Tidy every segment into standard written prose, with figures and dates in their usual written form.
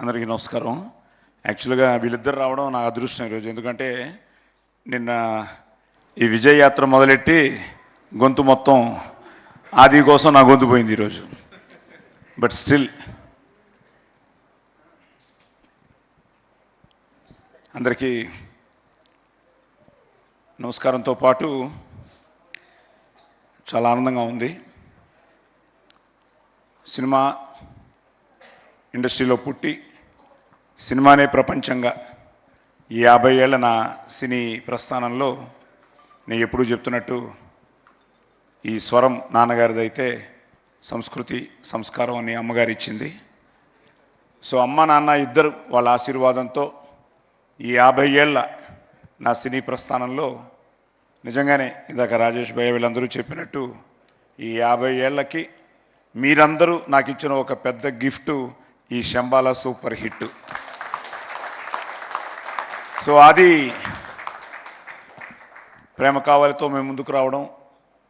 అందరికీ నమస్కారం. యాక్చువల్గా వీళ్ళిద్దరు రావడం నా అదృష్టం ఈరోజు. ఎందుకంటే నిన్న ఈ విజయ్ యాత్ర మొదలెట్టి గొంతు మొత్తం ఆది కోసం నా గొంతు పోయింది ఈరోజు. బట్ స్టిల్ అందరికీ నమస్కారంతో పాటు చాలా ఆనందంగా ఉంది. సినిమా ఇండస్ట్రీలో పుట్టి సినిమానే ప్రపంచంగా ఈ 50 ఏళ్ల నా సినీ ప్రస్థానంలో నేను ఎప్పుడూ చెప్తున్నట్టు ఈ స్వరం నాన్నగారిది అయితే సంస్కృతి సంస్కారం అని అమ్మగారు ఇచ్చింది. సో అమ్మ నాన్న ఇద్దరు వాళ్ళ ఆశీర్వాదంతో ఈ 50 ఏళ్ల నా సినీ ప్రస్థానంలో నిజంగానే ఇందాక రాజేష్ భయ్య వీళ్ళందరూ చెప్పినట్టు ఈ 50 ఏళ్ళకి మీరందరూ నాకు ఇచ్చిన ఒక పెద్ద గిఫ్టు ఈ శంబాలా సూపర్ హిట్. సో అది ప్రేమ కావాలితో మేము ముందుకు రావడం,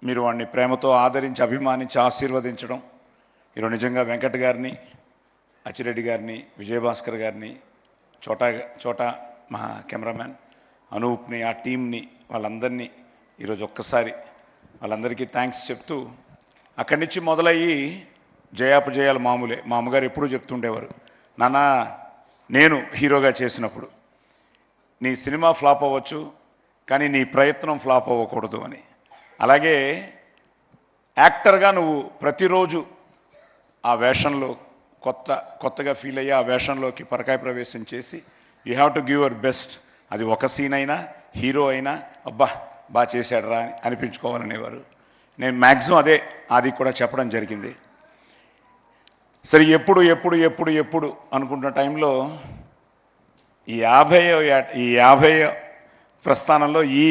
మీరు వాడిని ప్రేమతో ఆదరించి అభిమానించి ఆశీర్వదించడం, ఈరోజు నిజంగా వెంకట్ గారిని, అచ్చిరెడ్డి గారిని, విజయభాస్కర్ గారిని, చోటా మా కెమెరామ్యాన్ అనూప్ని, ఆ టీంని, వాళ్ళందరినీ ఈరోజు ఒక్కసారి వాళ్ళందరికీ థ్యాంక్స్ చెప్తూ, అక్కడి నుంచి మొదలయ్యి జయాపజయాలు మామూలే. మా అమ్మగారు ఎప్పుడూ చెప్తుండేవారు, నాన్న నేను హీరోగా చేసినప్పుడు నీ సినిమా ఫ్లాప్ అవ్వచ్చు కానీ నీ ప్రయత్నం ఫ్లాప్ అవ్వకూడదు అని. అలాగే యాక్టర్గా నువ్వు ప్రతిరోజు ఆ వేషంలో కొత్తగా ఫీల్ అయ్యి ఆ వేషంలోకి పరకాయ ప్రవేశం చేసి you have to give your best. అది ఒక సీన్ అయినా హీరో అయినా అబ్బా బాగా చేశాడు రా అని అనిపించుకోవాలనేవారు. నేను మ్యాక్సిమం అదే అది కూడా చెప్పడం జరిగింది. సరే ఎప్పుడు అనుకుంటున్న టైంలో ఈ 50 ప్రస్థానంలో ఈ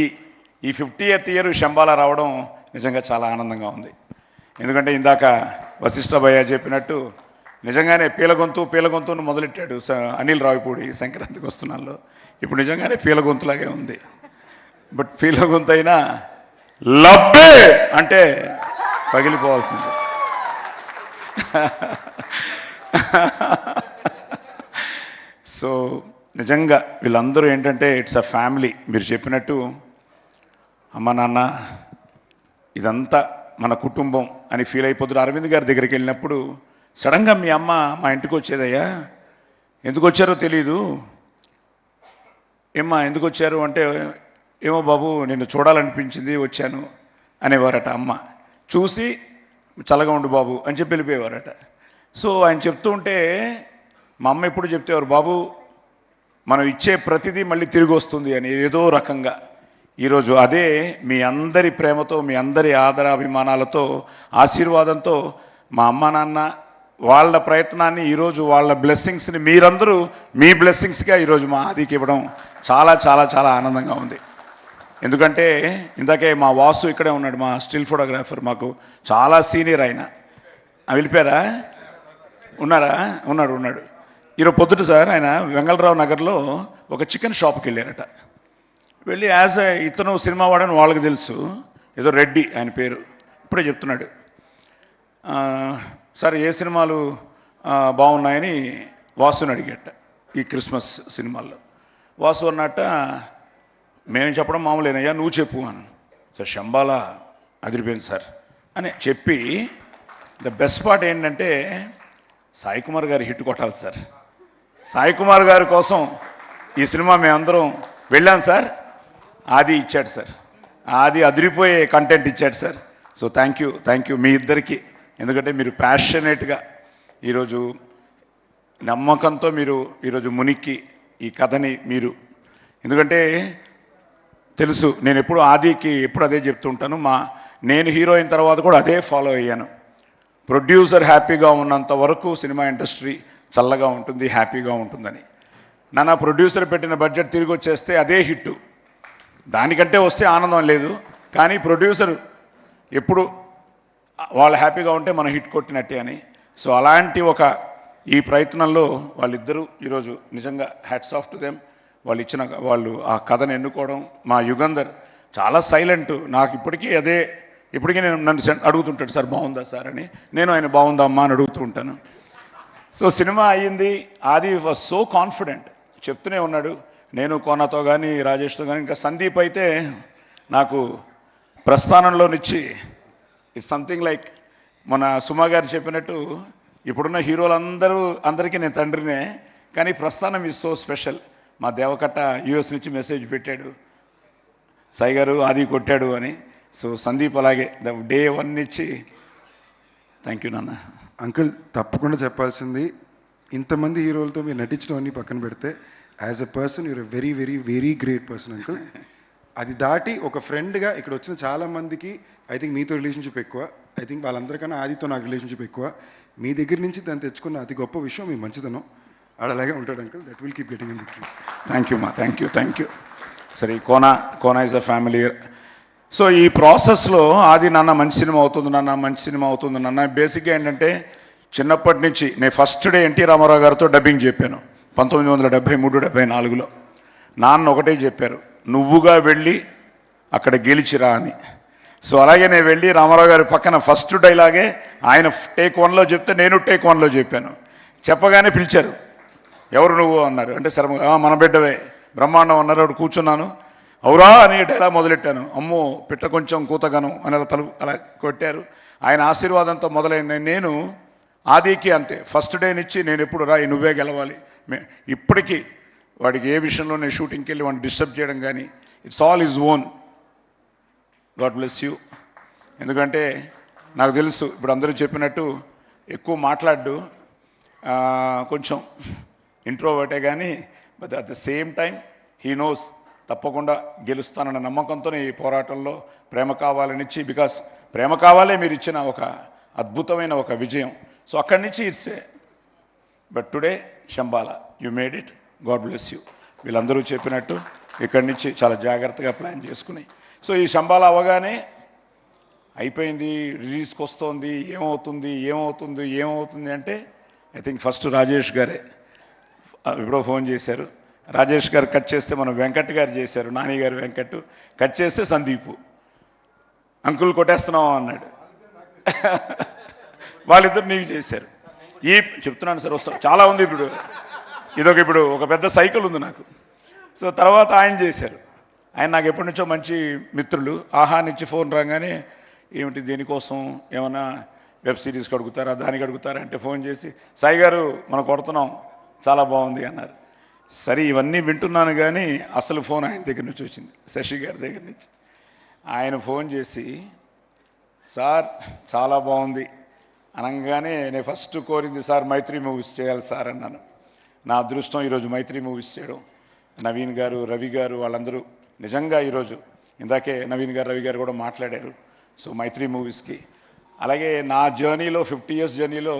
50th ఇయర్ శంబాలా రావడం నిజంగా చాలా ఆనందంగా ఉంది. ఎందుకంటే ఇందాక వశిష్ఠ భయ్య చెప్పినట్టు నిజంగానే పీలగొంతును మొదలెట్టాడు అనిల్ రావిపూడి సంక్రాంతికి వస్తున్నాల్లో. ఇప్పుడు నిజంగానే పీలగొంతులాగే ఉంది. బట్ పీలగొంతు అయినా లబ్బే అంటే పగిలిపోవాల్సింది. సో నిజంగా వీళ్ళందరూ ఏంటంటే ఇట్స్ అ ఫ్యామిలీ. మీరు చెప్పినట్టు అమ్మ నాన్న ఇదంతా మన కుటుంబం అని ఫీల్ అయిపోతున్నారు. అరవింద్ గారి దగ్గరికి వెళ్ళినప్పుడు సడన్గా మీ అమ్మ మా ఇంటికి వచ్చేదయ్యా, ఎందుకు వచ్చారో తెలీదు, ఏమ్మా ఎందుకు వచ్చారు అంటే, ఏమో బాబు నిన్ను చూడాలనిపించింది వచ్చాను అనేవారట. అమ్మ చూసి చల్లగా ఉండు బాబు అని చెప్పి వెళ్ళిపోయేవారట. సో ఆయన చెప్తూ ఉంటే మా అమ్మ ఎప్పుడు చెప్తేవారు, బాబు మనం ఇచ్చే ప్రతిదీ మళ్ళీ తిరిగి వస్తుంది అని. ఏదో రకంగా ఈరోజు అదే మీ అందరి ప్రేమతో, మీ అందరి ఆదరాభిమానాలతో, ఆశీర్వాదంతో మా అమ్మ నాన్న వాళ్ళ ప్రయత్నాన్ని ఈరోజు వాళ్ళ బ్లెస్సింగ్స్ని మీరందరూ మీ బ్లెస్సింగ్స్గా ఈరోజు మా ఆదికి ఇవ్వడం చాలా చాలా చాలా ఆనందంగా ఉంది. ఎందుకంటే ఇందాకే మా వాసు ఇక్కడే ఉన్నాడు, మా స్టిల్ ఫోటోగ్రాఫర్, మాకు చాలా సీనియర్ ఆయన. వెళ్ళిపోయారా? ఉన్నారా? ఉన్నాడు. ఈరోజు పొద్దుట సార్ ఆయన వెంగళరావు నగర్లో ఒక చికెన్ షాప్కి వెళ్ళారట. వెళ్ళి ఇతను సినిమా వాడని వాళ్ళకి తెలుసు, ఏదో రెడ్డి ఆయన పేరు. ఇప్పుడే చెప్తున్నాడు, సార్ ఏ సినిమాలు బాగున్నాయని వాసుని అడిగట ఈ క్రిస్మస్ సినిమాల్లో. వాసు అన్నట్ట, మేము చెప్పడం మామూలేనయ్యా నువ్వు చెప్పు అని. సార్ శంబాలా అదిరిపోయింది సార్ అని చెప్పి, ద బెస్ట్ పార్ట్ ఏంటంటే సాయి కుమార్ గారు హిట్ కొట్టాలి సార్. సాయి కుమార్ గారి కోసం ఈ సినిమా మేమందరం వెళ్ళాం సార్. ఆది ఇచ్చాడు సార్, ఆది అదిరిపోయే కంటెంట్ ఇచ్చాడు సార్. సో థ్యాంక్ యూ మీ ఇద్దరికి. ఎందుకంటే మీరు ప్యాషనేట్గా ఈరోజు నమ్మకంతో మీరు ఈరోజు మునికి ఈ కథని మీరు, ఎందుకంటే తెలుసు నేను ఎప్పుడు ఆదికి ఎప్పుడు అదే చెప్తుంటాను, నేను హీరో అయిన తర్వాత కూడా అదే ఫాలో అయ్యాను. ప్రొడ్యూసర్ హ్యాపీగా ఉన్నంత వరకు సినిమా ఇండస్ట్రీ చల్లగా ఉంటుంది, హ్యాపీగా ఉంటుందని. నా ప్రొడ్యూసర్ పెట్టిన బడ్జెట్ తిరిగి వచ్చేస్తే అదే హిట్టు, దానికంటే వస్తే ఆనందం లేదు. కానీ ప్రొడ్యూసర్ ఎప్పుడు వాళ్ళు హ్యాపీగా ఉంటే మనం హిట్ కొట్టినట్టే అని. సో అలాంటి ఈ ప్రయత్నంలో వాళ్ళిద్దరూ ఈరోజు నిజంగా హ్యాట్స్ ఆఫ్ టు దెమ్. వాళ్ళు ఆ కథను ఎన్నుకోవడం. మా యుగంధర్ చాలా సైలెంట్. నాకు ఇప్పటికీ నన్ను అడుగుతుంటాడు, సార్ బాగుందా సార్ అని. నేను ఆయన బాగుందా అమ్మా అని అడుగుతూ ఉంటాను. సో సినిమా అయ్యింది. ఆది వాజ్ సో కాన్ఫిడెంట్, చెప్తూనే ఉన్నాడు. నేను కోనతో కానీ రాజేష్తో కానీ, ఇంకా సందీప్ అయితే నాకు ప్రస్థానంలోనిచ్చి ఇట్స్ సంథింగ్ లైక్ మన సుమా గారు చెప్పినట్టు ఇప్పుడున్న అందరికీ నేను తండ్రినే, కానీ ప్రస్థానం ఈజ్ సో స్పెషల్. మా దేవకట్ట యూఎస్ నుంచి మెసేజ్ పెట్టాడు, సాయి గారు ఆది కొట్టాడు అని. సో సందీప్ అలాగే డే 1 నుంచి థ్యాంక్ యూ నాన్న. అంకుల్ తప్పకుండా చెప్పాల్సింది, ఇంతమంది హీరోలతో మీరు నటించడం అన్నీ పక్కన పెడితే as a person you're a very very very great person uncle. అది దాటి ఒక ఫ్రెండ్గా ఇక్కడ వచ్చిన చాలామందికి ఐ థింక్ మీతో రిలేషన్షిప్ ఎక్కువ, ఐ థింక్ వాళ్ళందరికన్నా ఆదితో నాకు రిలేషన్షిప్ ఎక్కువ. మీ దగ్గర నుంచి దాన్ని తెచ్చుకున్న అతి గొప్ప విషయం మీ మంచితనం. అలాగే ఉంటాడు uncle. That will keep getting in victories. Thank you మా, థ్యాంక్ యూ. సరే Kona is a family. So ఈ ప్రాసెస్లో ఆది నాన్న మంచి సినిమా అవుతుంది నాన్న. బేసిక్గా ఏంటంటే చిన్నప్పటి నుంచి నేను ఫస్ట్ డే ఎన్టీ రామారావు గారితో డబ్బింగ్ చెప్పాను 1973-74లో. నాన్న ఒకటే చెప్పారు, నువ్వుగా వెళ్ళి అక్కడ గెలిచిరా అని. సో అలాగే నేను వెళ్ళి రామారావు గారి పక్కన ఫస్ట్ డైలాగే ఆయన టేక్ 1లో చెప్తే నేను టేక్ 1లో చెప్పాను. చెప్పగానే పిలిచారు, ఎవరు నువ్వు అన్నారు. అంటే సరే మన బిడ్డవే బ్రహ్మాండం అన్నారు. అప్పుడు కూర్చున్నాను, అవురా అని డైలాగ్ మొదలెట్టాను. అమ్మో పిట్ట కొంచెం కూతగాను అని అలా కొట్టారు. ఆయన ఆశీర్వాదంతో మొదలైన నేను ఆదికి అంతే, ఫస్ట్ డే నుంచి నేను ఎప్పుడు రా నువ్వే గెలవాలి. ఇప్పటికీ వాడికి ఏ విషయంలో నేను షూటింగ్కి వెళ్ళి వాడిని డిస్టర్బ్ చేయడం కానీ, it's all is own. God bless you. ఎందుకంటే నాకు తెలుసు ఇప్పుడు అందరూ చెప్పినట్టు ఎక్కువ మాట్లాడు, కొంచెం ఇంట్రోవర్టే, కానీ but at the same time he knows తప్పకుండా గెలుస్తానన్న నమ్మకంతోనే ఈ పోరాటంలో ప్రేమ కావాలనిచ్చి, బికాస్ ప్రేమ కావాలే మీరు ఇచ్చిన ఒక అద్భుతమైన ఒక విజయం. సో అక్కడి నుంచి it's but today Shambala you made it. God bless you. వీళ్ళందరూ చెప్పినట్టు ఇక్కడి నుంచి చాలా జాగ్రత్తగా ప్లాన్ చేసుకుని, సో ఈ శంబాల అవ్వగానే అయిపోయింది, రిలీజ్కి వస్తుంది, ఏమవుతుంది అంటే ఐ థింక్ ఫస్ట్ రాజేష్ గారే ఎప్పుడో ఫోన్ చేశారు. రాజేష్ గారు కట్ చేస్తే మనం వెంకట్ గారు చేశారు, నాని గారు వెంకట్ కట్ చేస్తే సందీపు అంకుల్ కొట్టేస్తున్నాం అన్నాడు. వాళ్ళిద్దరు నీకు చేశారు. చెప్తున్నాను సార్, వస్తాం చాలా ఉంది ఇప్పుడు. ఇప్పుడు ఒక పెద్ద సైకిల్ ఉంది నాకు. సో తర్వాత ఆయన చేశారు. ఆయన నాకు ఎప్పటి నుంచో మంచి మిత్రులు. ఆహా నుంచి ఫోన్ రాగానే ఏమిటి దేనికోసం, ఏమైనా వెబ్ సిరీస్కి అడుగుతారా దానికి అడుగుతారా అంటే ఫోన్ చేసి సాయి గారు మనం కొడుతున్నాం చాలా బాగుంది అన్నారు. సరే ఇవన్నీ వింటున్నాను, కానీ అసలు ఫోన్ ఆయన దగ్గర నుంచి వచ్చింది, శశి గారి దగ్గర నుంచి. ఆయన ఫోన్ చేసి సార్ చాలా బాగుంది అనగానే నేను ఫస్ట్ కోరింది సార్ మైత్రి మూవీస్ చేయాలి సార్ అన్నాను. నా అదృష్టం ఈరోజు మైత్రి మూవీస్ చేయడం. నవీన్ గారు, రవి గారు వాళ్ళందరూ నిజంగా ఈరోజు ఇందాకే నవీన్ గారు, రవి గారు కూడా మాట్లాడారు. సో మైత్రి మూవీస్కి అలాగే నా జర్నీలో 50 years జర్నీలో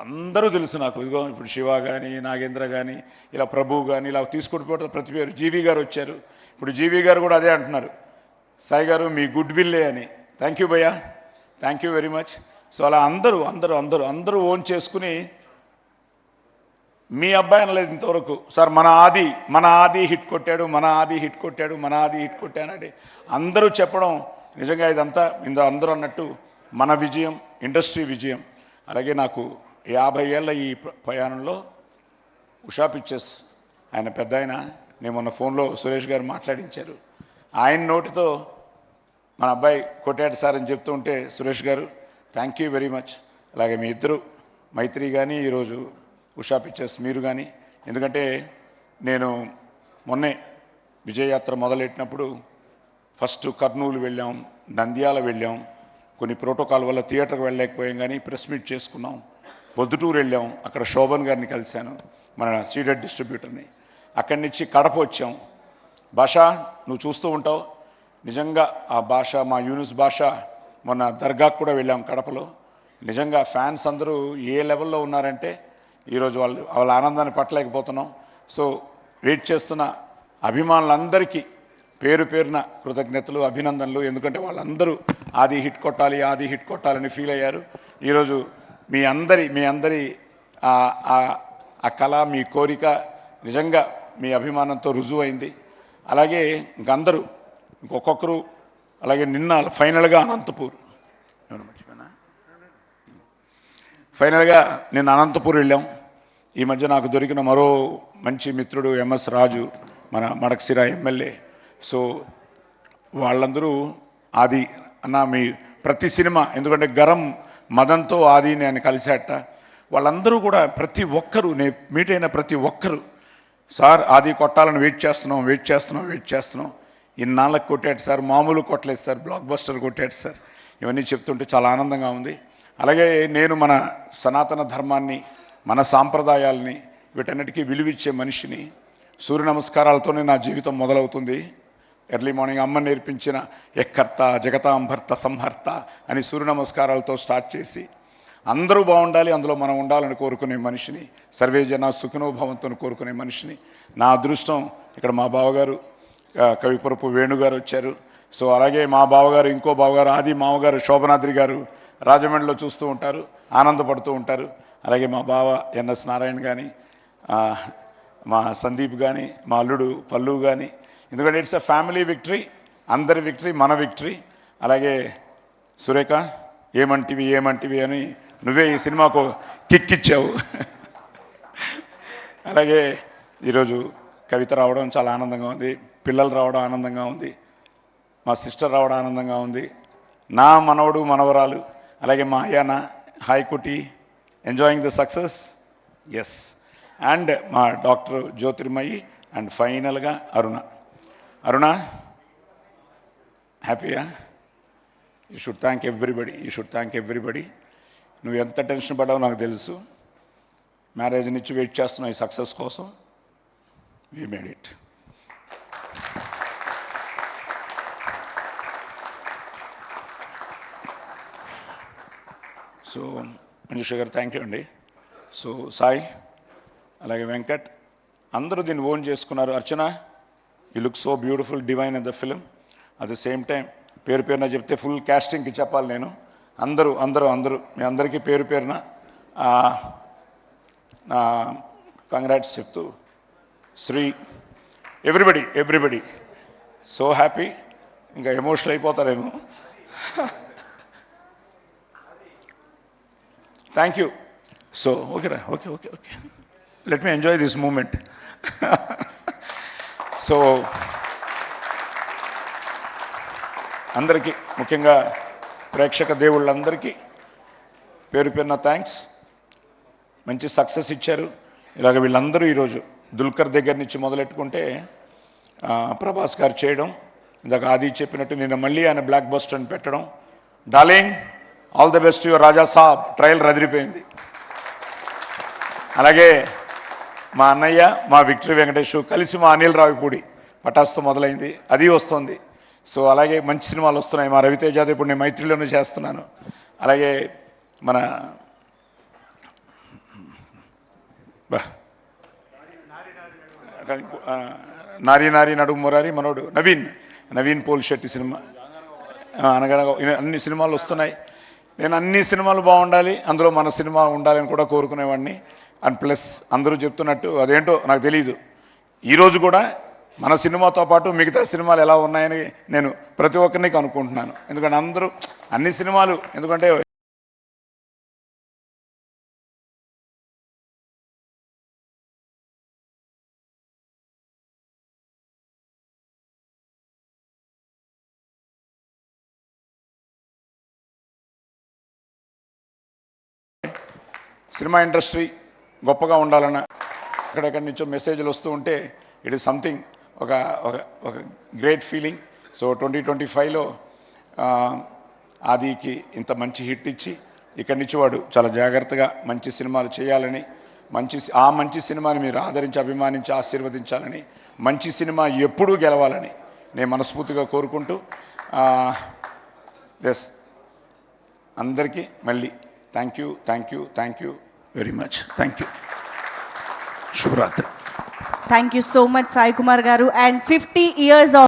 అందరూ తెలుసు నాకు. ఇదిగో ఇప్పుడు శివ కానీ, నాగేంద్ర కానీ, ఇలా ప్రభు కానీ, ఇలా తీసుకుంటూ పోతే ప్రతి పేరు. జీవి గారు వచ్చారు. ఇప్పుడు జీవి గారు కూడా అదే అంటున్నారు, సాయి గారు మీ గుడ్ విల్లే అని. థ్యాంక్ యూ భయ్యా, thank you very much. So అలా అందరూ ఓన్ చేసుకుని మీ అబ్బాయి అనలేదు ఇంతవరకు, సార్ మన ఆది హిట్ కొట్టానంటే అందరూ చెప్పడం నిజంగా ఇదంతా అందరూ అన్నట్టు మన విజయం, ఇండస్ట్రీ విజయం. అలాగే నాకు 50 ఏళ్ళ ఈ ప్రయాణంలో ఉషా పిక్చర్స్ ఆయన పెద్ద ఆయన, నేను మొన్న ఫోన్లో సురేష్ గారు మాట్లాడించారు. ఆయన నోటితో మన అబ్బాయి కొట్టాడు సార్ అని చెప్తూ ఉంటే సురేష్ గారు థ్యాంక్ యూ వెరీ మచ్. అలాగే మీ ఇద్దరు మైత్రి కానీ, ఈరోజు ఉషా పిక్చర్స్ మీరు కానీ. ఎందుకంటే నేను మొన్నే విజయయాత్ర మొదలెట్టినప్పుడు ఫస్ట్ కర్నూలు వెళ్ళాం, నంద్యాల వెళ్ళాం. కొన్ని ప్రోటోకాల్ వల్ల థియేటర్కి వెళ్ళలేకపోయాం, కానీ ప్రెస్ మీట్ చేసుకున్నాం. పొద్దుటూరు వెళ్ళాం, అక్కడ శోభన్ గారిని కలిశాను, మన సీడెడ్ డిస్ట్రిబ్యూటర్ని. అక్కడి నుంచి కడప వచ్చాం. భాష నువ్వు చూస్తూ ఉంటావు, నిజంగా ఆ భాష మా యూనిస్ భాష మొన్న దర్గాకు కూడా వెళ్ళాం కడపలో. నిజంగా ఫ్యాన్స్ అందరూ ఏ లెవెల్లో ఉన్నారంటే ఈరోజు వాళ్ళ ఆనందాన్ని పట్టలేకపోతున్నాం. సో వెయిట్ చేస్తున్న అభిమానులందరికీ పేరు పేరున కృతజ్ఞతలు, అభినందనలు. ఎందుకంటే వాళ్ళందరూ ఆది హిట్ కొట్టాలని ఫీల్ అయ్యారు. ఈరోజు మీ అందరి ఆ కళ, మీ కోరిక నిజంగా మీ అభిమానంతో రుజువైంది. అలాగే ఇంకందరూ ఇంకొకరు, అలాగే నిన్న ఫైనల్గా అనంతపూర్ ఫైనల్గా నేను అనంతపూర్ వెళ్ళాం. ఈ మధ్య నాకు దొరికిన మరో మంచి మిత్రుడు ఎంఎస్ రాజు, మన మడకసిర ఎమ్మెల్యే. సో వాళ్ళందరూ ఆది అన్న మీ ప్రతి సినిమా, ఎందుకంటే గరం మదన్తో ఆది నేను కలిసేట, వాళ్ళందరూ కూడా ప్రతి ఒక్కరూ నేను మీట్ అయిన ప్రతి ఒక్కరు సార్ ఆది కొట్టాలని వెయిట్ చేస్తున్నాం ఇన్నాళ్ళకి కొట్టాడు సార్, మామూలు కొట్టలేదు సార్, బ్లాక్ బస్టర్ కొట్టాడు సార్. ఇవన్నీ చెప్తుంటే చాలా ఆనందంగా ఉంది. అలాగే నేను మన సనాతన ధర్మాన్ని, మన సాంప్రదాయాల్ని, వీటన్నిటికీ విలువిచ్చే మనిషిని. సూర్య నమస్కారాలతోనే నా జీవితం మొదలవుతుంది. ఎర్లీ మార్నింగ్ అమ్మ నేర్పించిన ఎక్కర్త జగతాంభర్త సంహర్త అని సూర్య నమస్కారాలతో స్టార్ట్ చేసి అందరూ బాగుండాలి, అందులో మనం ఉండాలని కోరుకునే మనిషిని. సర్వే జన సుఖినోభవంతో కోరుకునే మనిషిని. నా అదృష్టం ఇక్కడ మా బావగారు కవిపురపు వేణుగారు వచ్చారు. సో అలాగే మా బావగారు, ఇంకో బావగారు ఆది మామగారు శోభనాద్రి గారు రాజమండ్రిలో చూస్తూ ఉంటారు, ఆనందపడుతూ ఉంటారు. అలాగే మా బావ ఎన్ఎస్ నారాయణ కానీ, మా సందీప్ కానీ, మా అల్లుడు పల్లు కానీ, ఎందుకంటే ఇట్స్ అ ఫ్యామిలీ విక్టరీ, అందరి విక్టరీ, మన విక్టరీ. అలాగే సురేఖ ఏమంటివి అని నువ్వే ఈ సినిమాకు కిక్ ఇచ్చావు. అలాగే ఈరోజు కవిత రావడం చాలా ఆనందంగా ఉంది, పిల్లలు రావడం ఆనందంగా ఉంది, మా సిస్టర్ రావడం ఆనందంగా ఉంది, నా మనవడు మనవరాలు, అలాగే మా అయ్యాన హాయ్కుటి enjoying the success. Yes, and మా డాక్టర్ జ్యోతిర్మయి, అండ్ ఫైనల్గా అరుణ హ్యాపీయా? You should thank everybody. నువ్వు ఎంత టెన్షన్ పడ్డావో నాకు తెలుసు. మ్యారేజ్ నుంచి వెయిట్ చేస్తున్నావు ఈ సక్సెస్ కోసం. We made it. So Manjusha garu thank you అండి. సో సాయి, అలాగే వెంకట్, అందరూ దీన్ని ఓన్ చేసుకున్నారు. Archana, you look so beautiful, divine in the film. At the same time పేరున చెప్తే ఫుల్ క్యాస్టింగ్కి చెప్పాలి నేను. అందరూ మీ అందరికీ పేరున నా కంగ్రాట్స్ చెప్తూ, శ్రీ ఎవ్రీబడి సో హ్యాపీ. ఇంకా ఎమోషనల్ అయిపోతారేమో. Thank you. సో ఓకేరా, okay, let me enjoy this moment. So అందరికీ, ముఖ్యంగా ప్రేక్షక దేవుళ్ళందరికీ పేరున థ్యాంక్స్. మంచి సక్సెస్ ఇచ్చారు. ఇలాగ వీళ్ళందరూ ఈరోజు దుల్కర్ దగ్గర నుంచి మొదలెట్టుకుంటే ప్రభాస్ గారు చేయడం, ఇందాక ఆది చెప్పినట్టు నిన్న మళ్ళీ ఆయన బ్లాక్ బస్టర్ అని పెట్టడం. Darling, all the best your Raja Saab. Trailer రదిరిపోయింది. అలాగే మా అన్నయ్య, మా విక్టరీ వెంకటేష్ కలిసి మా అనిల్ రావిపూడి పటాస్తో మొదలైంది, అది వస్తుంది. సో అలాగే మంచి సినిమాలు వస్తున్నాయి. మా రవితేజాది ఇప్పుడు నేను మైత్రిలోనే చేస్తున్నాను. అలాగే మన నారీ నడుము మురారి మనోడు నవీన్ పోల్ శెట్టి సినిమా, అనగనగా అన్ని సినిమాలు వస్తున్నాయి. నేను అన్ని సినిమాలు బాగుండాలి, అందులో మన సినిమా ఉండాలని కూడా కోరుకునేవాడిని. అండ్ ప్లస్ అందరూ చెప్తున్నట్టు అదేంటో నాకు తెలియదు, ఈరోజు కూడా మన సినిమాతో పాటు మిగతా సినిమాలు ఎలా ఉన్నాయని నేను ప్రతి ఒక్కరిని కనుక్కుంటున్నాను. ఎందుకంటే అందరూ అన్ని సినిమాలు, ఎందుకంటే సినిమా ఇండస్ట్రీ గొప్పగా ఉండాలన్న ఎక్కడెక్కడి నుంచో మెసేజ్లు వస్తూ ఉంటే ఇట్ ఈస్ సంథింగ్, ఒక గ్రేట్ ఫీలింగ్. సో 2025లో ఆదికి ఇంత మంచి హిట్ ఇచ్చి ఇక్కడి నుంచి వాడు చాలా జాగ్రత్తగా మంచి సినిమాలు చేయాలని, మంచి సినిమాని మీరు ఆదరించి అభిమానించి ఆశీర్వదించాలని, మంచి సినిమా ఎప్పుడూ గెలవాలని నేను మనస్ఫూర్తిగా కోరుకుంటూ ఎస్ అందరికీ మళ్ళీ thank you very much. Thank you. శుభరాత్రి. Thank you so much, Sai Kumar Garu, and 50 years of